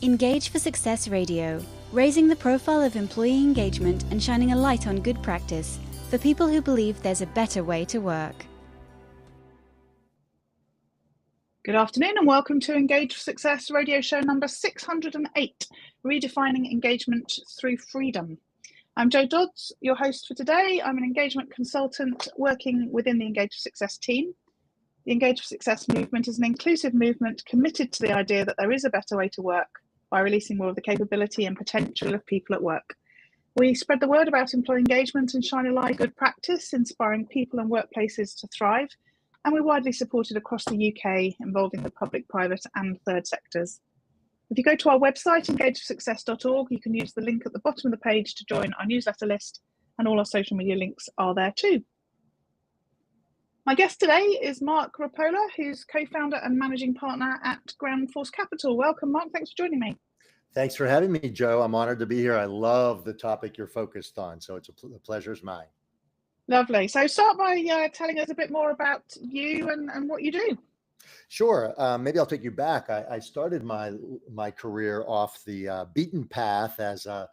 Engage for Success Radio, raising the profile of employee engagement and shining a light on good practice for people who believe there's a better way to work. Good afternoon and welcome to Engage for Success radio show number 608, Redefining Engagement Through Freedom. I'm Jo Dodds, your host for today. I'm an engagement consultant working within the Engage for Success team. The Engage for Success movement is an inclusive movement committed to the idea that there is a better way to work by releasing more of the capability and potential of people at work. We spread the word about employee engagement and shine a light on good practice, inspiring people and workplaces to thrive. And we're widely supported across the UK, involving the public, private and third sectors. If you go to our website, engageforsuccess.org, you can use the link at the bottom of the page to join our newsletter list, and all our social media links are there too. My guest today is Mark Rapolla, who's co-founder and managing partner at GroundForce Capital. Welcome, Mark. Thanks for joining me. Thanks for having me, Jo. I'm honored to be here. I love the topic you're focused on, so it's the pleasure's mine. Lovely. So start by telling us a bit more about you and what you do. Sure. Maybe I'll take you back. I started my career off the beaten path as a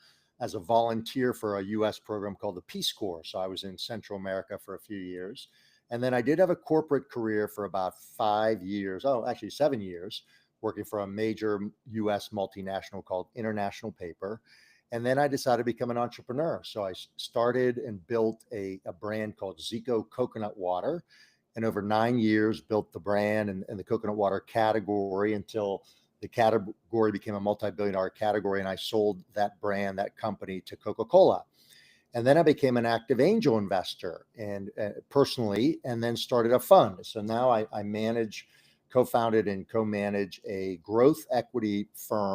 volunteer for a U.S. program called the Peace Corps. So I was in Central America for a few years. And then I did have a corporate career for about 5 years, actually 7 years, working for a major U.S. multinational called International Paper. And then I decided to become an entrepreneur. So I started and built a brand called ZICO Coconut Water. And over 9 years, built the brand and the coconut water category until the category became a multi-billion-dollar category. And I sold that brand, that company, to Coca-Cola. And then I became an active angel investor and personally, and then started a fund. So now I manage, co-founded and co-manage a growth equity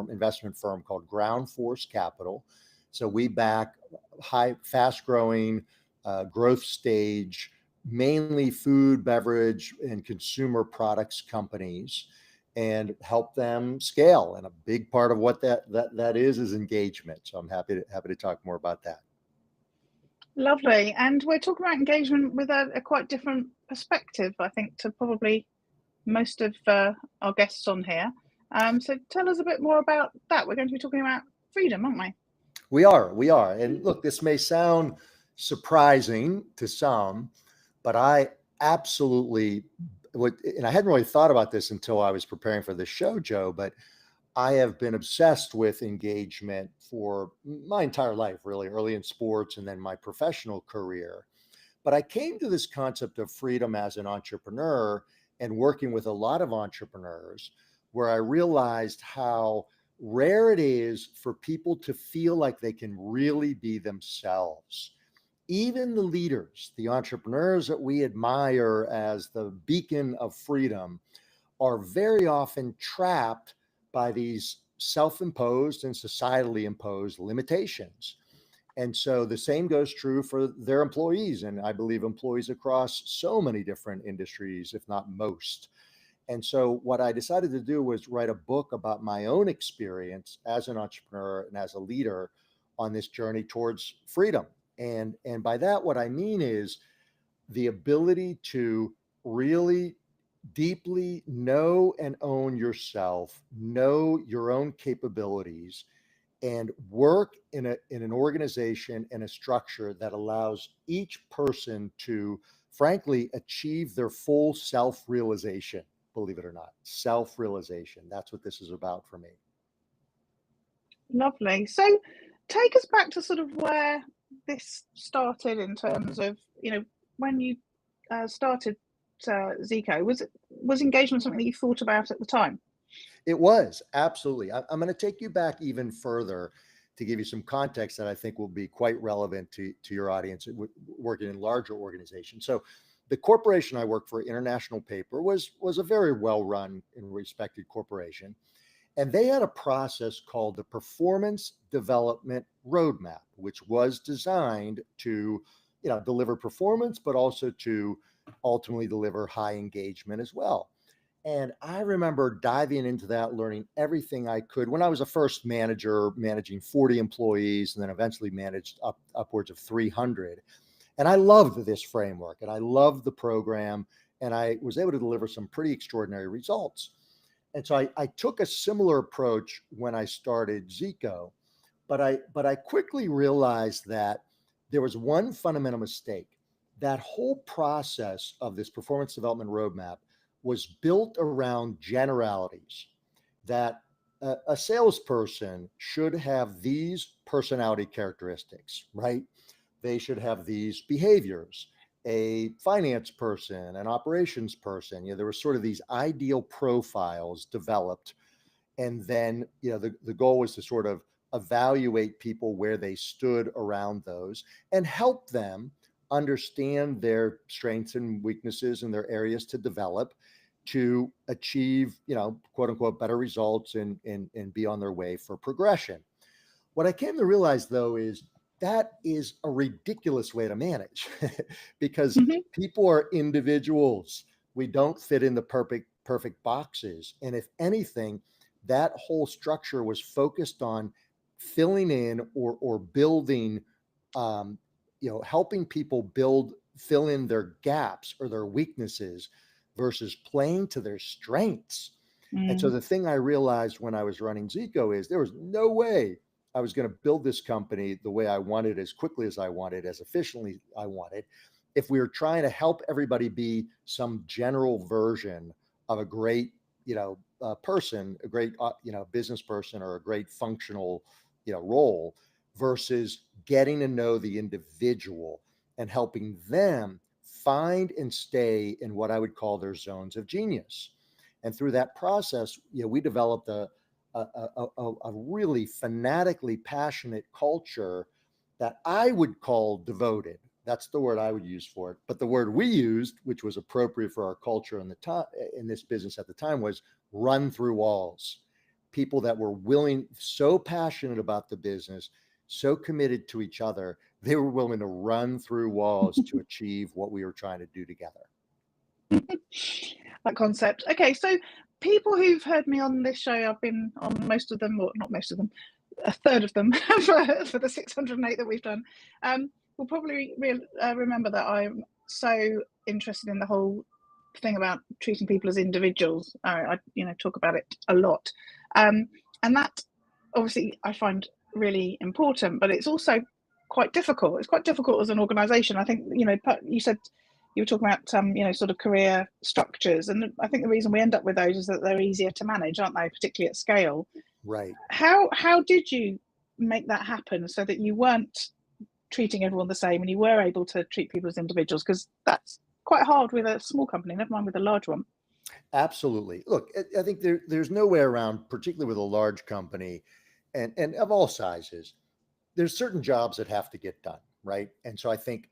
investment firm called GroundForce Capital. So we back fast growing growth stage, mainly food, beverage, and consumer products companies, and help them scale. And a big part of what that is engagement. So I'm happy to talk more about that. Lovely. And we're talking about engagement with a quite different perspective, I think, to probably most of our guests on here. So tell us a bit more about that. We're going to be talking about freedom, aren't we? We are. And look, this may sound surprising to some, but I absolutely and I hadn't really thought about this until I was preparing for the show, Jo, but I have been obsessed with engagement for my entire life, really, early in sports and then my professional career. But I came to this concept of freedom as an entrepreneur and working with a lot of entrepreneurs, where I realized how rare it is for people to feel like they can really be themselves. Even the leaders, the entrepreneurs that we admire as the beacon of freedom, are very often trapped by these self-imposed and societally imposed limitations. And so the same goes true for their employees. And I believe employees across so many different industries, if not most. And so what I decided to do was write a book about my own experience as an entrepreneur and as a leader on this journey towards freedom. And by that, what I mean is the ability to really deeply know and own yourself, know your own capabilities, and work in an organization and a structure that allows each person to, frankly, achieve their full self-realization. Believe it or not, self-realization. That's what this is about for me. Lovely. So take us back to sort of where this started in terms of, when you started ZICO. Was engagement something that you thought about at the time? It was, absolutely. I'm going to take you back even further to give you some context that I think will be quite relevant to your audience working in larger organizations. So the corporation I worked for, International Paper, was a very well-run and respected corporation. And they had a process called the Performance Development Roadmap, which was designed to, deliver performance, but also to ultimately deliver high engagement as well. And I remember diving into that, learning everything I could when I was a first manager, managing 40 employees, and then eventually managed upwards of 300. And I loved this framework and I loved the program, and I was able to deliver some pretty extraordinary results. And so I took a similar approach when I started ZICO, but I quickly realized that there was one fundamental mistake. That whole process of this performance development roadmap was built around generalities, that a salesperson should have these personality characteristics, right? They should have these behaviors. A finance person, an operations person, there were sort of these ideal profiles developed. And then, the goal was to sort of evaluate people where they stood around those and help them understand their strengths and weaknesses and their areas to develop to achieve, quote unquote, better results and be on their way for progression. What I came to realize, though, is that is a ridiculous way to manage because people are individuals. We don't fit in the perfect boxes. And if anything, that whole structure was focused on filling in or building, helping people fill in their gaps or their weaknesses versus playing to their strengths. And so the thing I realized when I was running ZICO is there was no way I was going to build this company the way I wanted, as quickly as I wanted, as efficiently I wanted, if we were trying to help everybody be some general version of a great, person, a great, business person, or a great functional, role, versus getting to know the individual and helping them find and stay in what I would call their zones of genius. And through that process, we developed a really fanatically passionate culture that I would call devoted. That's the word I would use for it. But the word we used, which was appropriate for our culture in this business at the time, was run through walls. People that were so passionate about the business, so committed to each other, they were willing to run through walls to achieve what we were trying to do together. That concept. Okay, so people who've heard me on this show, I've been on most of them, or not most of them, a third of them for the 608 that we've done, will probably remember that I'm so interested in the whole thing about treating people as individuals. I talk about it a lot, and that obviously I find really important, but it's also quite difficult. It's quite difficult as an organization. I think, you said you were talking about, sort of career structures. And I think the reason we end up with those is that they're easier to manage, aren't they? Particularly at scale. Right. How did you make that happen so that you weren't treating everyone the same and you were able to treat people as individuals? Because that's quite hard with a small company, never mind with a large one. Absolutely. Look, I think there's no way around, particularly with a large company and of all sizes, there's certain jobs that have to get done, right? And so I think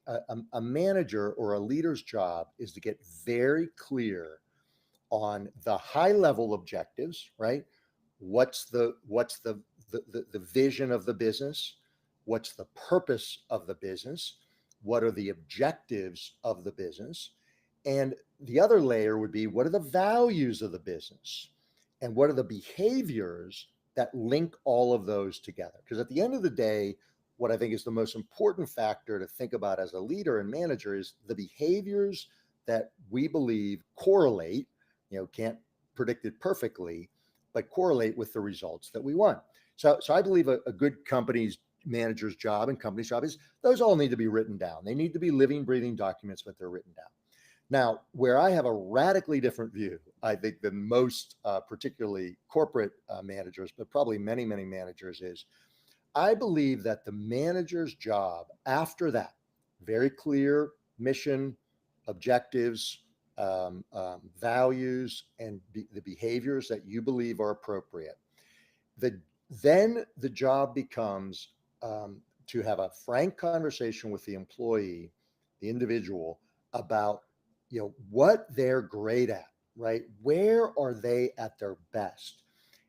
a manager or a leader's job is to get very clear on the high level objectives, right? What's the vision of the business? What's the purpose of the business? What are the objectives of the business? And the other layer would be, what are the values of the business? And what are the behaviors that link all of those together? Because at the end of the day, what I think is the most important factor to think about as a leader and manager is the behaviors that we believe correlate, can't predict it perfectly, but correlate with the results that we want. So I believe a good company's manager's job and company's job is those all need to be written down. They need to be living, breathing documents, but they're written down. Now, where I have a radically different view, I think, than most, particularly corporate managers, but probably many, many managers, is I believe that the manager's job after that, very clear mission, objectives, values, and the behaviors that you believe are appropriate, then the job becomes to have a frank conversation with the employee, the individual, about what they're great at, right? Where are they at their best?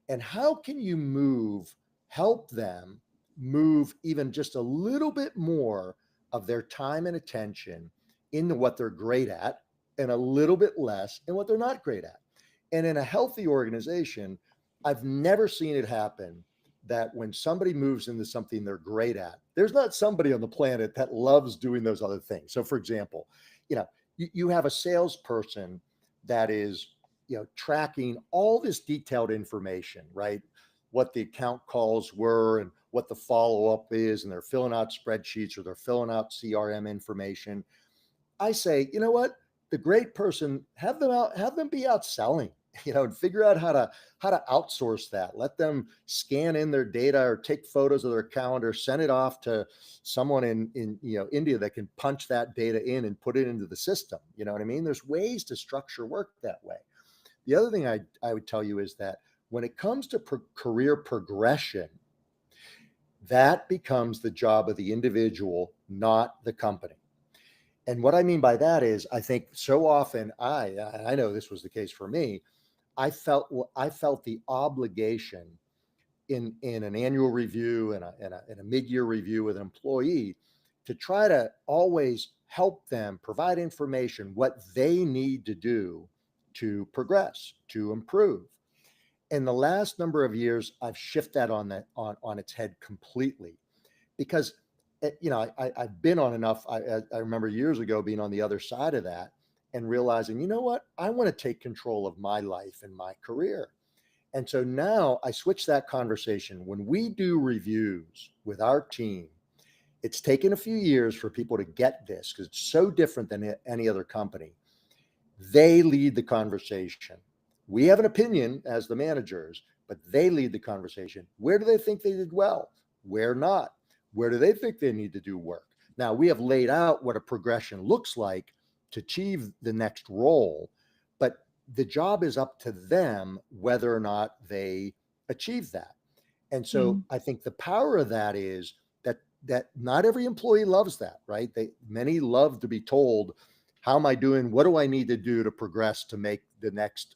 And how can you help them move even just a little bit more of their time and attention into what they're great at and a little bit less in what they're not great at. And in a healthy organization, I've never seen it happen that when somebody moves into something they're great at, there's not somebody on the planet that loves doing those other things. So for example, you have a salesperson that is, 100% focused on the tracking all this detailed information, right? What the account calls were and what the follow-up is, and they're filling out spreadsheets or they're filling out CRM information. I say, you know what? The great person, have them be out selling, and figure out how to outsource that. Let them scan in their data or take photos of their calendar, send it off to someone in India that can punch that data in and put it into the system. You know what I mean? There's ways to structure work that way. The other thing I would tell you is that when it comes to career progression, that becomes the job of the individual, not the company. And what I mean by that is, I think so often I know this was the case for me. I felt the obligation in an annual review and a mid-year review with an employee to try to always help them provide information, what they need to do to progress, to improve. In the last number of years, I've shifted that on its head completely, because I've been on enough. I remember years ago being on the other side of that and realizing, you know what, I want to take control of my life and my career. And so now I switch that conversation. When we do reviews with our team, it's taken a few years for people to get this because it's so different than any other company. They lead the conversation. We have an opinion as the managers, but they lead the conversation. Where do they think they did well? Where not? Where do they think they need to do work? Now, we have laid out what a progression looks like to achieve the next role, but the job is up to them whether or not they achieve that. And so I think the power of that is that not every employee loves that, right? Many love to be told, how am I doing? What do I need to do to progress to make the next,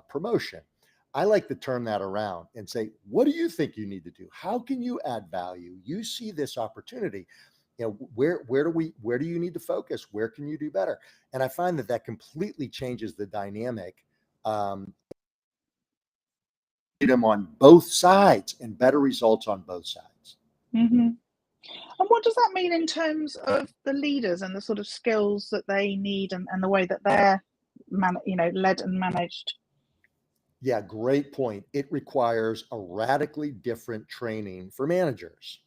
promotion? I like to turn that around and say, what do you think you need to do? How can you add value? You see this opportunity. Where do you need to focus? Where can you do better? And I find that completely changes the dynamic. Freedom on both sides and better results on both sides. Mm-hmm. And what does that mean in terms of the leaders and the sort of skills that they need and the way that they're led and managed? Yeah, great point. It requires a radically different training for managers.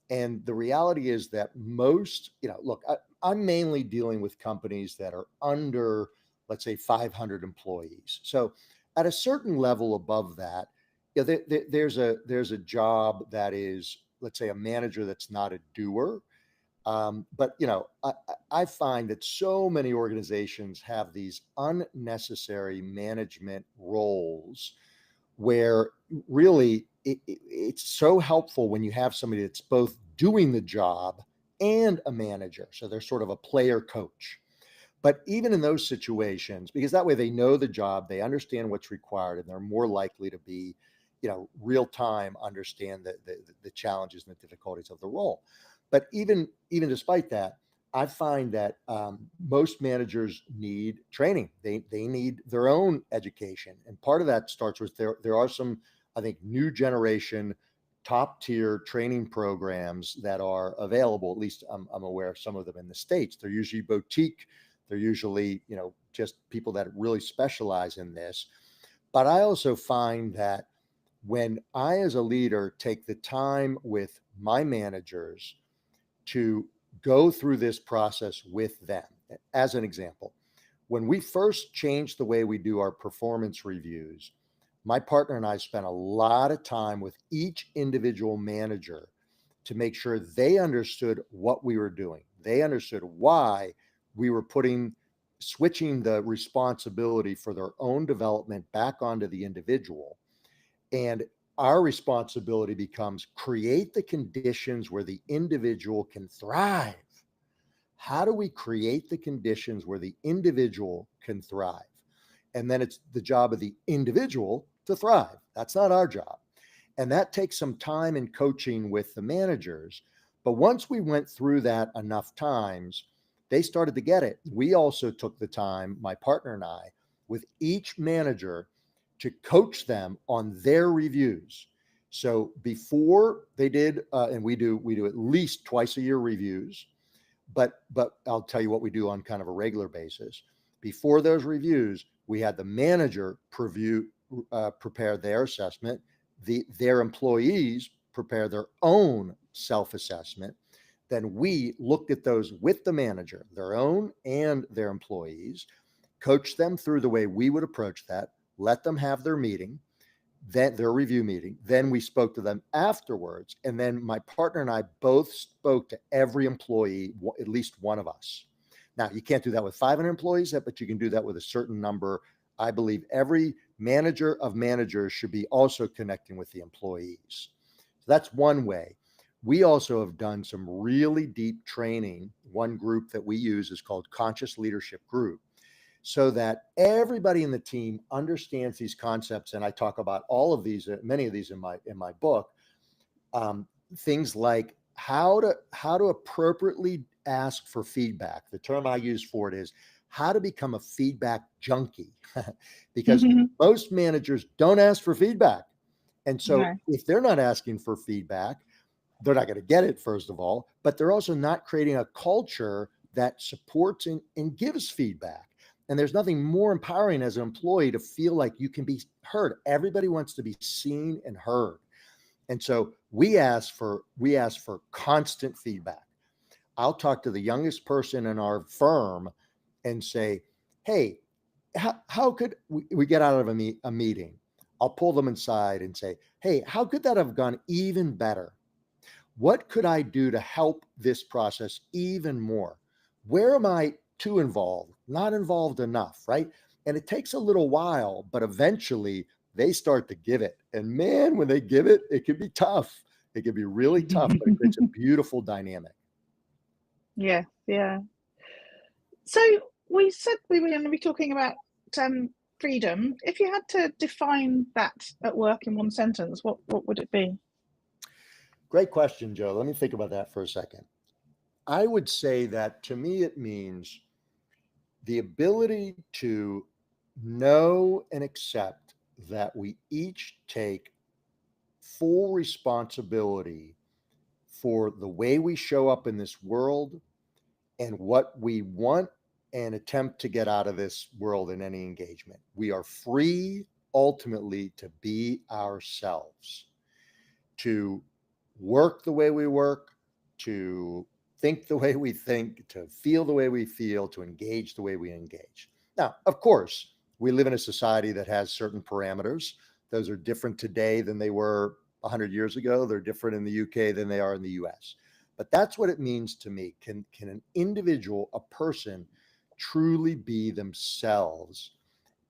And the reality is that most, look, I'm mainly dealing with companies that are under, let's say, 500 employees. So at a certain level above that, there's a job that is, let's say, a manager that's not a doer. But I find that so many organizations have these unnecessary management roles where really it's so helpful when you have somebody that's both doing the job and a manager. So they're sort of a player coach. But even in those situations, because that way they know the job, they understand what's required, and they're more likely to be, real time, understand the challenges and the difficulties of the role. But even despite that, I find that most managers need training. They need their own education, and part of that starts with there are some, I think, new generation, top tier training programs that are available. At least I'm aware of some of them in the States. They're usually boutique. They're usually just people that really specialize in this. But I also find that when I, as a leader, take the time with my managers to go through this process with them. As an example, when we first changed the way we do our performance reviews, my partner and I spent a lot of time with each individual manager to make sure they understood what we were doing. They understood why we were switching the responsibility for their own development back onto the individual. And our responsibility becomes create the conditions where the individual can thrive. How do we create the conditions where the individual can thrive? And then it's the job of the individual to thrive. That's not our job. And that takes some time and coaching with the managers. But once we went through that enough times, they started to get it. We also took the time, my partner and I, with each manager to coach them on their reviews. So before they did, and we do at least twice a year reviews, but I'll tell you what we do on kind of a regular basis. Before those reviews, we had the manager prepare their assessment, their employees prepare their own self-assessment. Then we looked at those with the manager, their own and their employees, coached them through the way we would approach that, let them have their meeting, their review meeting. Then we spoke to them afterwards. And then my partner and I both spoke to every employee, at least one of us. Now, you can't do that with 500 employees, but you can do that with a certain number. I believe every manager of managers should be also connecting with the employees. So that's one way. We also have done some really deep training. One group that we use is called Conscious Leadership Group, so that everybody in the team understands these concepts. And I talk about all of these, many of these in my book. Things like how to appropriately ask for feedback. The term I use for it is how to become a feedback junkie, because most managers don't ask for feedback. And so if they're not asking for feedback, they're not going to get it, first of all, but they're also not creating a culture that supports and gives feedback. And there's nothing more empowering as an employee to feel like you can be heard. Everybody wants to be seen and heard. And so we ask for constant feedback. I'll talk to the youngest person in our firm and say, hey, how could we get out of a meeting? I'll pull them inside and say, hey, how could that have gone even better? What could I do to help this process even more? Where am I too involved? Not involved enough, right? And it takes a little while, but eventually they start to give it. And man, when they give it, it can be tough. It can be really tough, but it creates a beautiful dynamic. Yeah, yeah. So we said we were going to be talking about freedom. If you had to define that at work in one sentence, what would it be? Great question, Joe. Let me think about that for a second. I would say that to me, it means the ability to know and accept that we each take full responsibility for the way we show up in this world and what we want and attempt to get out of this world in any engagement. We are free ultimately to be ourselves, to work the way we work, to think the way we think, to feel the way we feel, to engage the way we engage. Now, of course, we live in a society that has certain parameters. Those are different today than they were 100 years ago. They're different in the UK than they are in the US. But that's what it means to me. Can an individual, a person, truly be themselves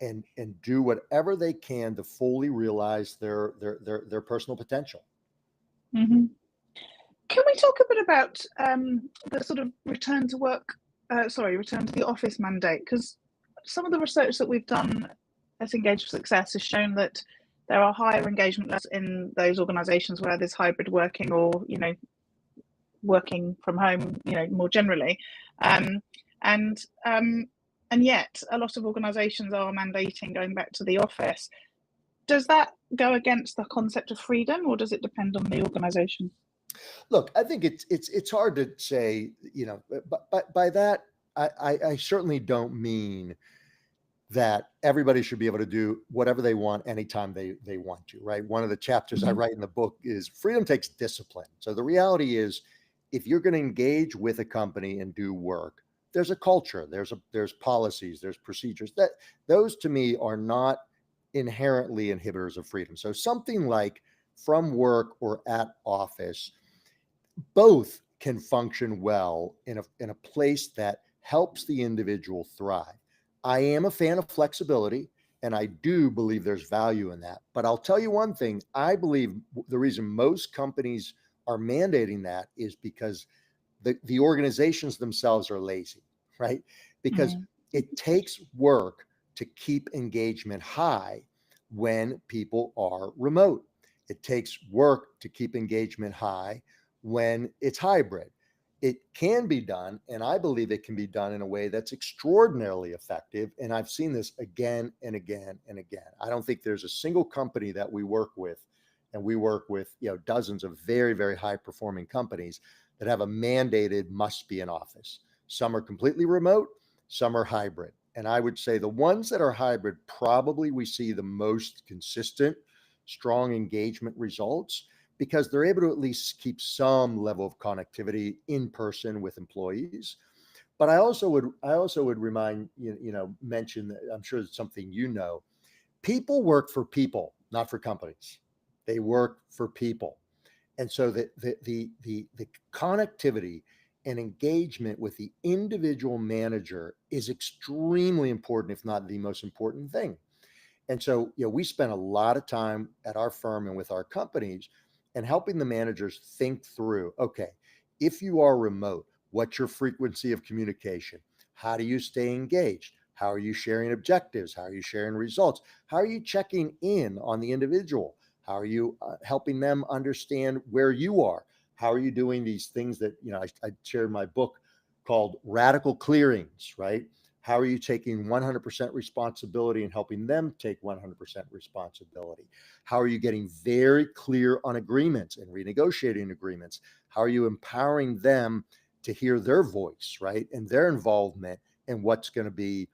and do whatever they can to fully realize their personal potential? Mm-hmm. Can we talk a bit about the sort of return to the office mandate? Because some of the research that we've done at Engage for Success has shown that there are higher engagement levels in those organisations where there's hybrid working or, working from home, more generally. And yet a lot of organisations are mandating going back to the office. Does that go against the concept of freedom, or does it depend on the organisation? Look, I think it's hard to say, but by that, I certainly don't mean that everybody should be able to do whatever they want anytime they want to, right? One of the chapters I write in the book is freedom takes discipline. So the reality is, if you're going to engage with a company and do work, there's a culture, there's policies, there's procedures. That those to me are not inherently inhibitors of freedom. So something like from work or at office, both can function well in a place that helps the individual thrive. I am a fan of flexibility, and I do believe there's value in that. But I'll tell you one thing, I believe the reason most companies are mandating that is because the organizations themselves are lazy, right? Because it takes work to keep engagement high when people are remote. It takes work to keep engagement high when it's hybrid. It can be done, and I believe it can be done in a way that's extraordinarily effective. And I've seen this again and again and again. I don't think there's a single company that we work with, and we work with dozens of very, very high performing companies that have a mandated must be in office. Some are completely remote, some are hybrid. And I would say the ones that are hybrid, probably we see the most consistent, strong engagement results because they're able to at least keep some level of connectivity in person with employees. But I also would remind mention that I'm sure it's something people work for people, not for companies. They work for people. And so the connectivity and engagement with the individual manager is extremely important, if not the most important thing. And so, we spend a lot of time at our firm and with our companies and helping the managers think through, okay, if you are remote, what's your frequency of communication? How do you stay engaged? How are you sharing objectives? How are you sharing results? How are you checking in on the individual? How are you helping them understand where you are? How are you doing these things that, I shared my book called Radical Clearings, right? How are you taking 100% responsibility and helping them take 100% responsibility? How are you getting very clear on agreements and renegotiating agreements? How are you empowering them to hear their voice, right? And their involvement in what's going to be,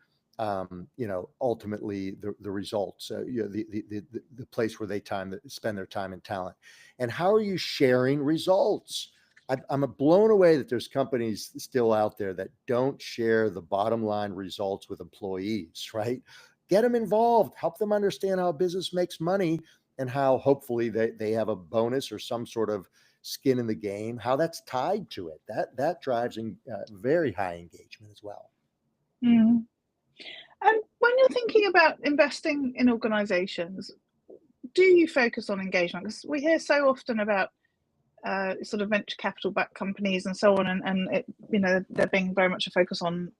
ultimately the results, the place where they spend their time and talent. And how are you sharing results? I'm blown away that there's companies still out there that don't share the bottom line results with employees, right? Get them involved, help them understand how a business makes money and how hopefully they have a bonus or some sort of skin in the game, how that's tied to it. That drives very high engagement as well. Mm. And when you're thinking about investing in organizations, do you focus on engagement? Because we hear so often about sort of venture capital backed companies and so on, and it, there being very much a focus on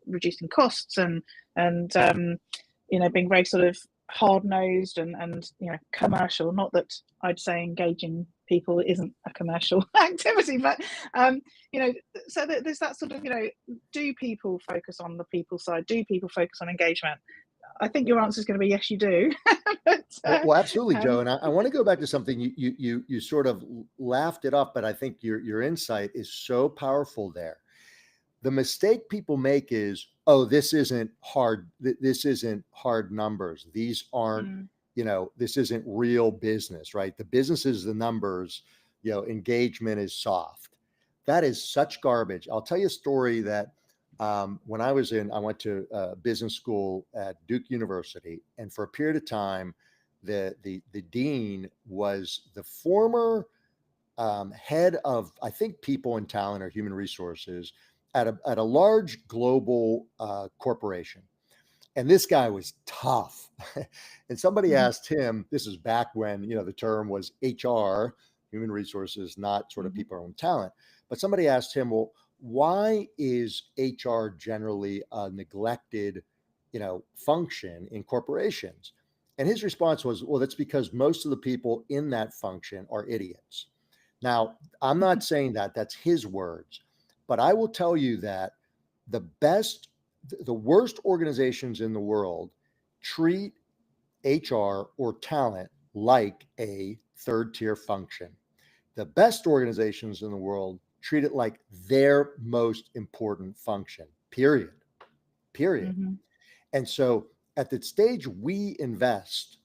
reducing costs and being very sort of hard nosed and commercial. Not that I'd say engaging people isn't a commercial activity, but so there's that sort of do people focus on the people side? Do people focus on engagement? I think your answer is going to be yes, you do. But, well, absolutely, Joe. And I want to go back to something you sort of laughed it off, but I think your insight is so powerful there. The mistake people make is, oh, this isn't hard. This isn't hard numbers. These aren't, this isn't real business, right? The business is the numbers, engagement is soft. That is such garbage. I'll tell you a story that when I went to business school at Duke University, and for a period of time, the dean was the former head of, I think, people and talent or human resources at a large global corporation. And this guy was tough. And somebody asked him, this is back when, the term was HR, human resources, not sort of people own talent. But somebody asked him, well, why is HR generally a neglected, function in corporations? And his response was, well, that's because most of the people in that function are idiots. Now, I'm not saying that's his words, but I will tell you that the worst organizations in the world treat HR or talent like a third tier function. The best organizations in the world treat it like their most important function, period. And so at the stage we invest,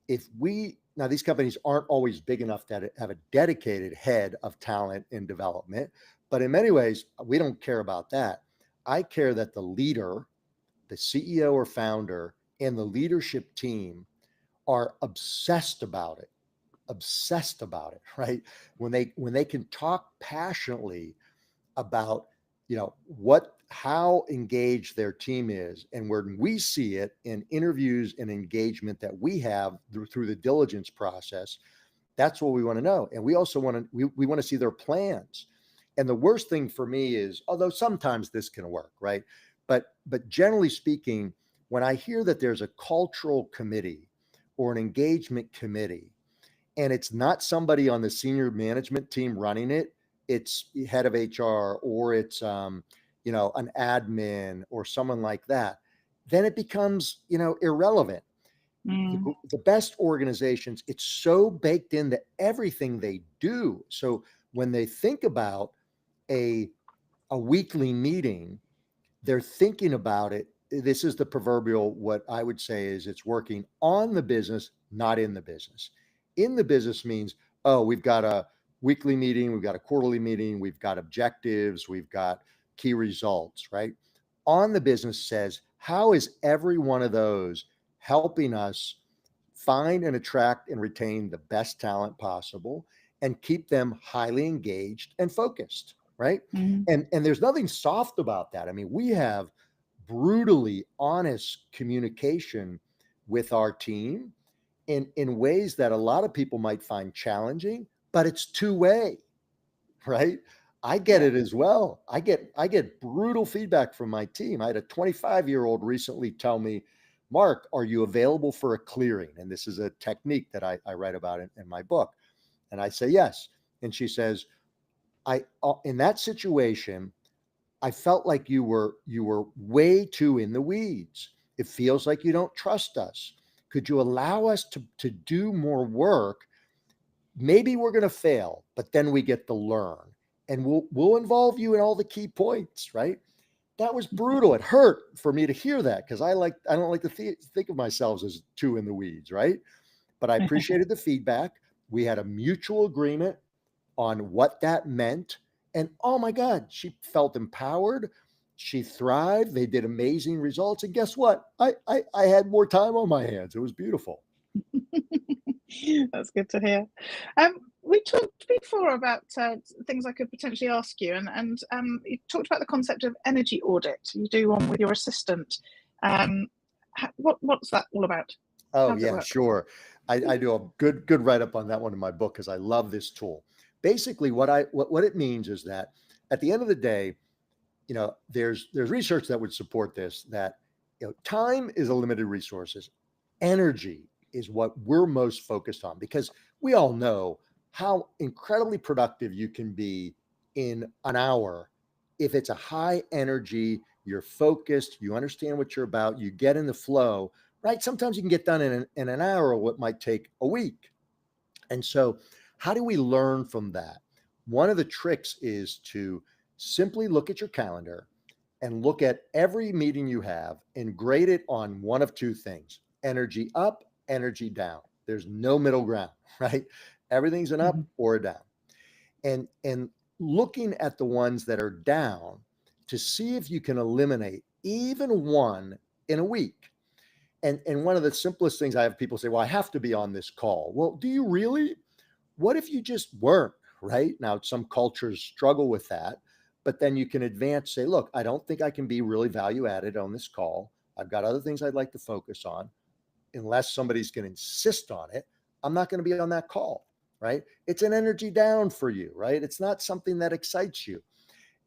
now these companies aren't always big enough to have a dedicated head of talent and development, but in many ways, we don't care about that. I care that the leader, the CEO or founder, and the leadership team are obsessed about it, right? When they can talk passionately about, how engaged their team is. And when we see it in interviews and engagement that we have through the diligence process, that's what we want to know. And we also want to see their plans. And the worst thing for me is, although sometimes this can work, right? But generally speaking, when I hear that there's a cultural committee or an engagement committee, and it's not somebody on the senior management team running it, it's head of HR or it's an admin or someone like that, then it becomes irrelevant. The best organizations, it's so baked into everything they do. So when they think about a weekly meeting, they're thinking about it this is the proverbial, what I would say is it's working on the business, not in the business. In the business means, oh, we've got a weekly meeting, we've got a quarterly meeting, we've got objectives, we've got key results, right? On the business says, how is every one of those helping us find and attract and retain the best talent possible and keep them highly engaged and focused, right? And there's nothing soft about that. I mean, we have brutally honest communication with our team in ways that a lot of people might find challenging, but it's two-way, right? I get it as well. I get brutal feedback from my team. I had a 25-year-old recently tell me, Mark, are you available for a clearing? And this is a technique that I write about in my book. And I say, yes. And she says, in that situation, I felt like you were way too in the weeds. It feels like you don't trust us. Could you allow us to do more work? Maybe we're going to fail, but then we get to learn, and we'll involve you in all the key points, right? That was brutal. It hurt for me to hear that because I don't like to think of myself as too in the weeds, right? But I appreciated the feedback. We had a mutual agreement on what that meant. And oh my God, she felt empowered. She thrived. They did amazing results. And guess what? I had more time on my hands. It was beautiful. That's good to hear. We talked before about things I could potentially ask you, and you talked about the concept of energy audit. You do one with your assistant. What's that all about? Oh, yeah, sure. I do a good write-up on that one in my book because I love this tool. Basically, what it means is that at the end of the day, there's research that would support this, that time is a limited resources. Energy is what we're most focused on because we all know how incredibly productive you can be in an hour if it's a high energy, you're focused, you understand what you're about, you get in the flow, right? Sometimes you can get done in an hour what might take a week. And so how do we learn from that? One of the tricks is to simply look at your calendar and look at every meeting you have and grade it on one of two things: energy up, energy down. There's no middle ground, right? Everything's an up or a down. And looking at the ones that are down to see if you can eliminate even one in a week. And one of the simplest things I have people say, well, I have to be on this call. Well, do you really? What if you just weren't, right? Now, some cultures struggle with that, but then you can advance, say, look, I don't think I can be really value added on this call. I've got other things I'd like to focus on. Unless somebody's going to insist on it, I'm not going to be on that call, right? It's an energy down for you, right? It's not something that excites you.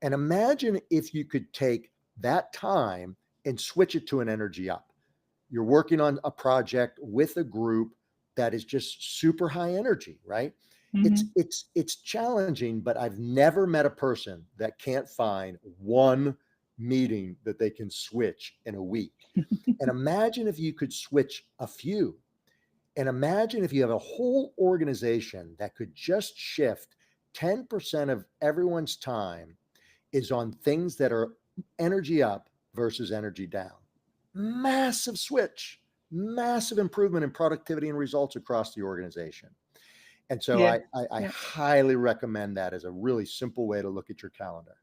And imagine if you could take that time and switch it to an energy up. You're working on a project with a group that is just super high energy, right? It's challenging, but I've never met a person that can't find one meeting that they can switch in a week. And imagine if you could switch a few. And imagine if you have a whole organization that could just shift 10% of everyone's time is on things that are energy up versus energy down. Massive switch, massive improvement in productivity and results across the organization. And so I highly recommend that as a really simple way to look at your calendar.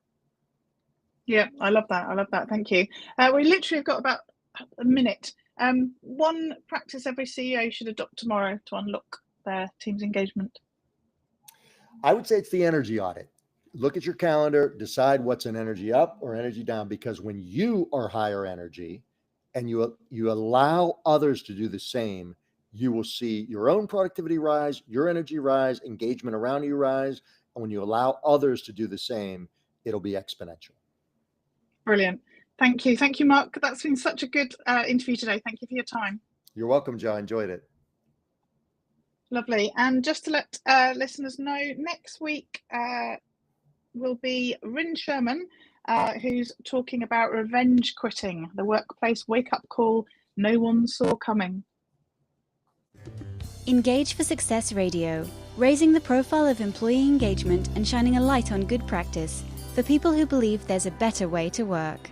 Yeah, I love that. I love that. Thank you. We literally have got about a minute. One practice every CEO should adopt tomorrow to unlock their team's engagement. I would say it's the energy audit. Look at your calendar, decide what's an energy up or energy down, because when you are higher energy and you allow others to do the same, you will see your own productivity rise, your energy rise, engagement around you rise. And when you allow others to do the same, it'll be exponential. Brilliant. Thank you. Thank you, Mark. That's been such a good interview today. Thank you for your time. You're welcome, Joe. I enjoyed it. Lovely. And just to let listeners know, next week will be Rin Sherman, who's talking about revenge quitting, the workplace wake-up call no one saw coming. Engage for Success Radio, raising the profile of employee engagement and shining a light on good practice for people who believe there's a better way to work.